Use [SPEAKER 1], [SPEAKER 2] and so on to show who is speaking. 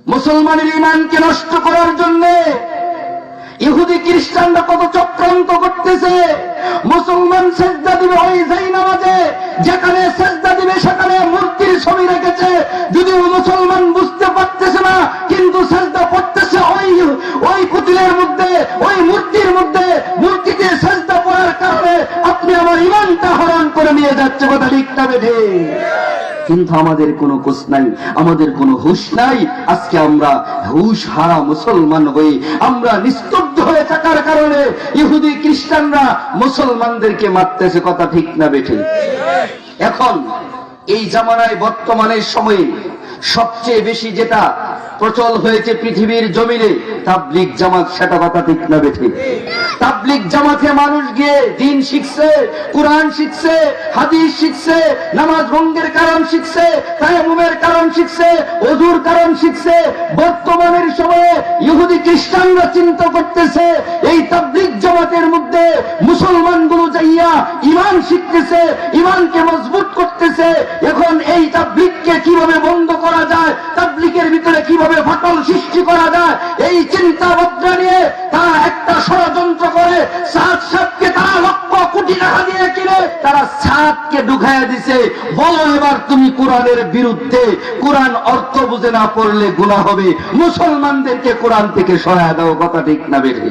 [SPEAKER 1] মুসলমানের ঈমানকে নষ্ট করার জন্য ইহুদি খ্রিস্টানরা কত চক্রান্ত করতেছে। মুসলমান সেজদা দিবে ওই যাই নামাজে, যেখানে সেজদা দিবে সেখানে মূর্তির ছবি রেখেছে, যদিও মুসলমান বুঝতে পারতেছে না, কিন্তু সেজদা পড়তেছে ওই পুতুলের মধ্যে, ওই মূর্তির মধ্যে। মূর্তিতে সেজদা পড়ার কারণে আপনি আমার ঈমানটা হরণ করে নিয়ে যাচ্ছে, কথা ঠিক না বেঠে? কিন্তু আমাদের কোনো কোষ নাই, আমাদের কোনো হুঁশ নাই। আজকে আমরা হুঁশ হারা মুসলমান হয়ে আমরা নিস্তব্ধ হয়ে থাকার কারণে ইহুদি খ্রিস্টানরা মুসলমানদেরকে মারতেছে, কথা ঠিক না বেঠে? এখন এই জামানায় বর্তমানের সময়ে সবচেয়ে বেশি যেটা প্রচল হয়েছে পৃথিবীর জমিনে তাবলীগ জামাত, সেটা কথা ঠিক না বেঠে? তাবলীগ জামাতে মানুষ গিয়ে দ্বীন শিখছে, কুরআন শিখছে, হাদিস শিখছে, নামাজ ভঙ্গের কারণ শিখছে, তায়াম্মুমের কারণ শিখছে, ওযুর কারণ শিখছে। বর্তমানের সময়ে ইহুদি খ্রিস্টানরা চিন্তা করতেছে এই তাবলীগ জামাতের মধ্যে মুসলমানগুলো যাইয়া ঈমান শিখতেছে, ঈমানকে মজবুত করতেছে। এখন এই তাবলীগকে কিভাবে বন্ধ করা যায়, তাবলীগের ভিতরে কিভাবে ফাটল সৃষ্টি করা যায়, এই চিন্তা ভাবনা নিয়ে তারা একটা ষড়যন্ত্র করে সাদ সাহেবকে তারা লক্ষ কোটি টাকা দিয়ে কিনে তারা সাদকে ঢুকাইয়া দিছে। বলো এবার তুমি কোরআনের বিরুদ্ধে, কোরআন অর্থ বুঝে না পড়লে গুনাহ হবে, মুসলমানদেরকে কোরআন থেকে সরায় দাও, কথা ঠিক না বেঠে?